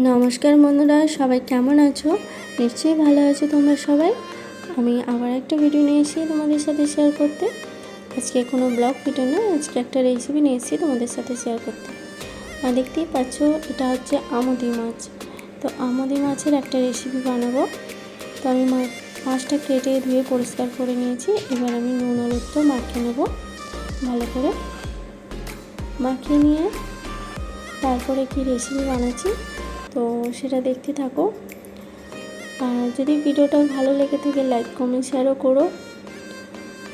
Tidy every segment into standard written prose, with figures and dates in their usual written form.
নমস্কার বন্ধুরা, সবাই কেমন আছো? নিশ্চয়ই ভালো আছো তোমরা সবাই। আমি আবার একটা ভিডিও নিয়ে এসেছি তোমাদের সাথে শেয়ার করতে। আজকে কোনো ব্লগ ভিডিও না, আজকে একটা রেসিপি নিয়ে এসেছি তোমাদের সাথে শেয়ার করতে। আর দেখতেই পাচ্ছ, এটা হচ্ছে আমুদি মাছ। তো আমুদি মাছের একটা রেসিপি বানাবো। তো আমি মাছটা কেটে ধুয়ে পরিষ্কার করে নিয়েছি। এবার আমি নুন হলুদ তো মাখিয়ে নেবো ভালো করে। মাখিয়ে নিয়ে তারপরে কি রেসিপি বানাচ্ছি তো সেটা দেখতে থাকো। আর যদি ভিডিওটা ভালো লেগে থাকে লাইক কমেন্ট শেয়ারও করো,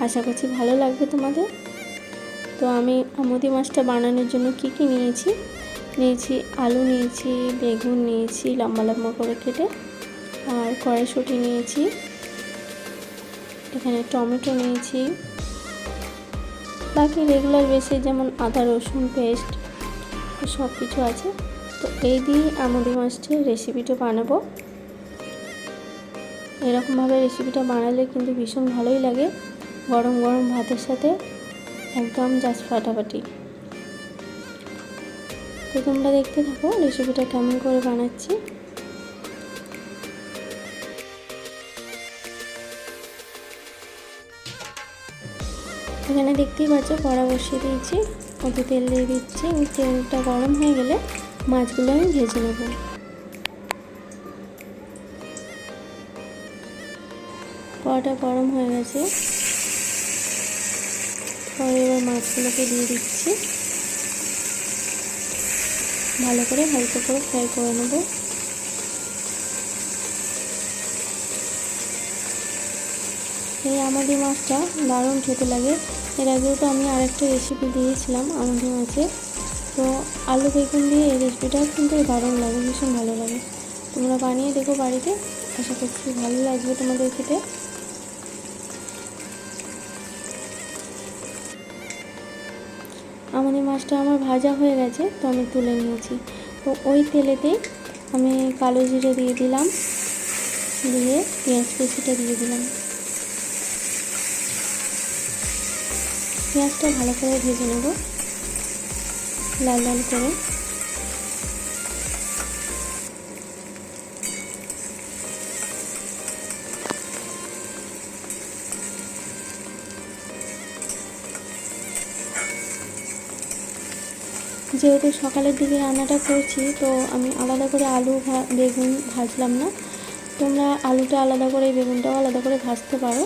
আশা করছি ভালো লাগবে তোমাদের। তো আমি আমুদি মাছটা বানানোর জন্য কি নিয়েছি আলু নিয়েছি, বেগুন নিয়েছি লম্বা লম্বা করে কেটে, আর কড়াইশুঁটি নিয়েছি, এখানে টমেটো নিয়েছি, বাকি রেগুলার বেসে যেমন আদা রসুন পেস্ট সব কিছু আছে। তো এই দিয়ে আমুদি মাছটির রেসিপিটা বানাবো। এরকমভাবে রেসিপিটা বানালে কিন্তু ভীষণ ভালোই লাগে, গরম গরম ভাতের সাথে একদম জাস্ট ফাটাফাটি। তো তোমরা দেখতে থাকো রেসিপিটা কেমন করে বানাচ্ছি। এখানে দেখতেই পাচ্ছ কড়া বসিয়ে দিয়েছি, ওতে তেল দিয়ে দিচ্ছি। তেলটা গরম হয়ে গেলে মাছগুলো আমি ভেজে নেব। কড়াটা গরম হয়ে গেছে, পরে এবার মাছগুলোকে দিয়ে দিচ্ছি, ভালো করে হালকা করে ফ্রাই করে নেব। এই আমুদি মাছটা দারুণ খেতে লাগে। এর আগেও তো আমি আরেকটা রেসিপি দিয়েছিলাম আমুদি মাছের। তো আলু বেগুন দিয়ে এই রেসিপিটা কিন্তু দারুণ লাগে, ভীষণ ভালো লাগে। তোমরা বানিয়ে দেখো বাড়িতে, আশা করছি ভালো লাগবে তোমাদের খেতে। আমুদি মাছটা আমার ভাজা হয়ে গেছে, তো আমি তুলে নিয়েছি। তো ওই তেলেতেই আমি কালো জিরে দিয়ে দিলাম, দিয়ে পেঁয়াজ কুচিটা দিয়ে দিলাম। পেঁয়াজটা ভালো করে ভেজে নেব লাল লাল করে। যেহেতু সকালের দিকে রান্নাটা করছি, তো আমি আলাদা করে আলু বেগুন ভাজলাম না। তোমরা আলুটা আলাদা করে বেগুনটাও আলাদা করে ভাজতে পারো,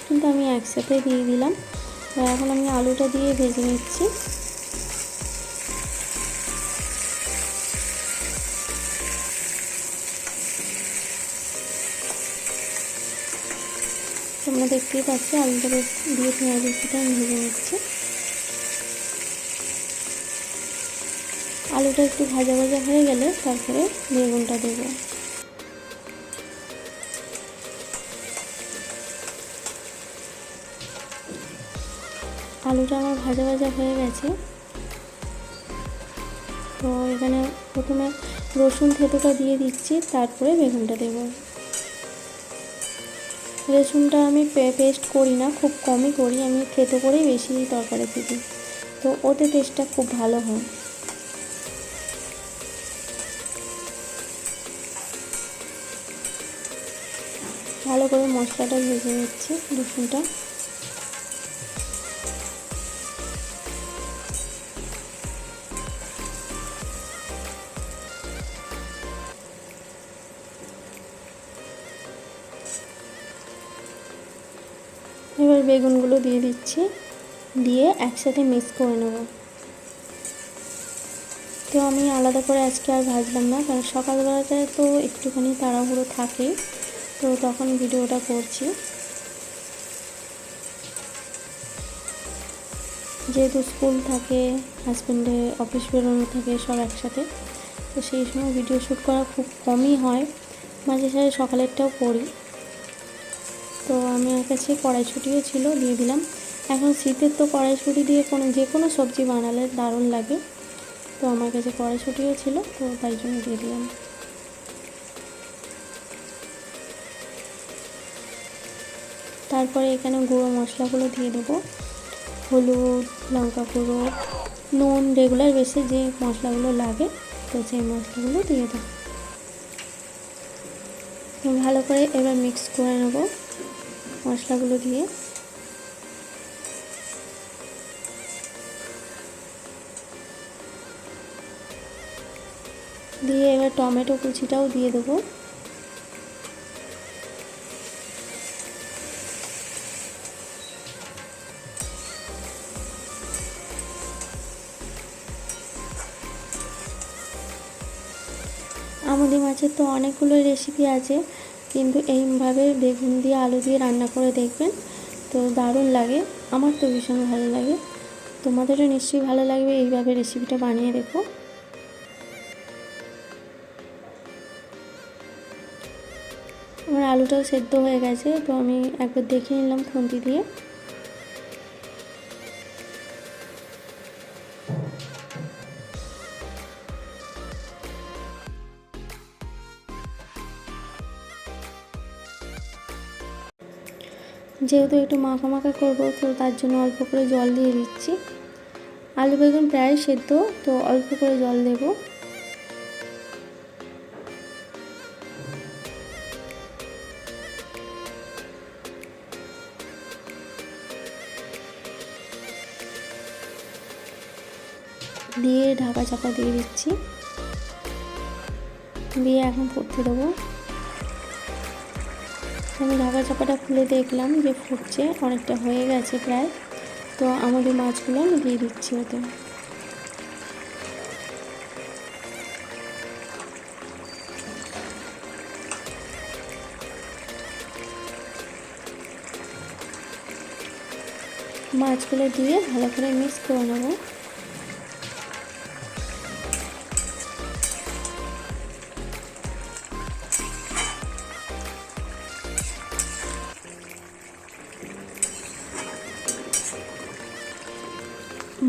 কিন্তু আমি একসাথে দিয়ে দিলাম। তো এখন আমি আলুটা দিয়ে ভেজে নিচ্ছি। তোমরা দেখতেই পাচ্ছ আলুটা দিয়ে পেঁয়াজের সাথে আমি ভেজে নিচ্ছি। আলুটা একটু ভাজা ভাজা হয়ে গেলে তারপরে বেগুনটা দেবো। আলুটা আমার ভাজা ভাজা হয়ে গেছে। তো এখানে প্রথমে রসুন থেতোটা দিয়ে দিচ্ছি, তারপরে বেগুনটা দেবো। রসুনটা আমি পেস্ট করি না, খুব কমই করি, আমি থেতো করেই বেশি তরকারিতে দিই, তো ওতে টেস্টটা খুব ভালো হয়। ভালো করে মশলাটা ভেজে নিচ্ছি রসুনটা। এবার বেগুনগুলো দিয়ে দিচ্ছি, দিয়ে একসাথে মিক্স করে নেব। তো আমি আলাদা করে আজকে আর ভাজলাম না, কারণ সকালবেলাটায় তো একটুখানি তাড়াহুড়ো থাকে, তো তখন ভিডিওটা করছি। যেহেতু স্কুল থাকে, হাজব্যান্ডের অফিস বেরোনো থাকে সব একসাথে, তো সেই সময় ভিডিও শ্যুট করা খুব কমই হয়, মাঝে সাঝে সকালেরটাও করি। তো আমার কাছে কড়াইশুঁটিও ছিল, দিয়ে দিলাম। এখন শীতের তো কড়াইশুঁটি দিয়ে যে কোনো সবজি বানালে দারুণ লাগে, তো আমার কাছে কড়াইশুঁটিও ছিল, তো তাই জন্য দিয়ে দিলাম। তারপরে এখানে গুঁড়ো মশলাগুলো দিয়ে দেবো, হলুদ, লঙ্কা গুঁড়ো, নুন, রেগুলার বেসে যে মশলাগুলো লাগে তো সেই মশলাগুলো দিয়ে দেবো। তো ভালো করে এবার মিক্স করে নেব মশলাগুলো দিয়ে। দিয়ে এবার টমেটো কুচিটাও দিয়ে দেবো। আমুদি মাছের তো অনেকগুলো রেসিপি আছে, কিন্তু এইভাবে বেগুন দিয়ে আলু দিয়ে রান্না করে দেখবেন, তো দারুণ লাগে। আমার তো ভীষণ ভালো লাগে, তোমাদেরও নিশ্চয়ই ভালো লাগবে এইভাবে রেসিপিটা বানিয়ে দেখো। আমার আলুটাও সেদ্ধ হয়ে গেছে, তো আমি একবার দেখে নিলাম খুন্তি দিয়ে। যেহেতু একটু মাখা মাখা করবো, তো তার জন্য অল্প করে জল দিয়ে দিচ্ছি। আলু বেগুন প্রায় সেদ্ধ, তো অল্প করে জল দেব। দিয়ে ঢাকা চাপা দিয়ে দিচ্ছি, দিয়ে এখন ফুটতে দেবো। আমি ঢাকা চাপাটা খুলে দেখলাম যে ফুটছে, অনেকটা হয়ে গেছে প্রায়। তো আমাদের মাছগুলো আমি দিয়ে দিচ্ছি ওতে। মাছগুলো দিয়ে ভালো করে মিক্স করে নেব।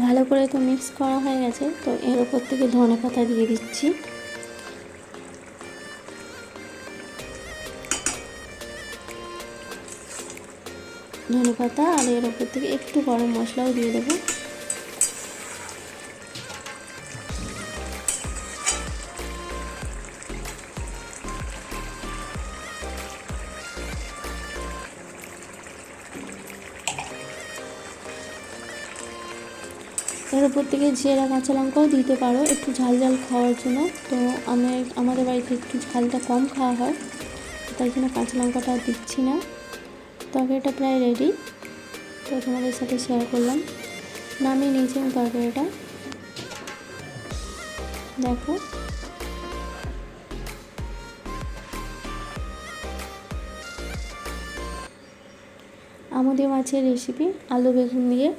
ভালো করে তো মিক্স করা হয়ে গেছে, তো এর উপর থেকে ধনে পাতা দিয়ে দিচ্ছি। ধনে পাতা আর এর উপর থেকে একটু গরম মশলাও দিয়ে দেবো। এর উপর থেকে জিরা কাঁচা লঙ্কাও দিতে পারো একটু ঝাল ঝাল খাওয়ার জন্য। তো আমাদের বাড়িতে একটু ঝালটা কম খাওয়া হয়, তাই জন্য কাঁচা লঙ্কাটা দিচ্ছি না। তরকারিটা প্রায় রেডি, তো তোমাদের সাথে শেয়ার করলাম। নামিয়ে নিয়েছি আমি তরকারিটা, দেখো। আমুদি মাছের রেসিপি আলু বেগুন দিয়ে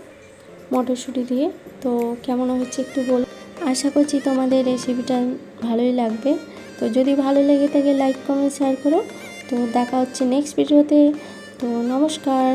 মটরশুঁটি দিয়ে, তো কেমন হচ্ছে একটু বলো। আশা করছি তোমাদের রেসিপিটা ভালোই লাগবে। তো যদি ভালো লেগে থাকে লাইক কমেন্ট শেয়ার করো। তো দেখা হচ্ছে নেক্সট ভিডিওতে। তো নমস্কার।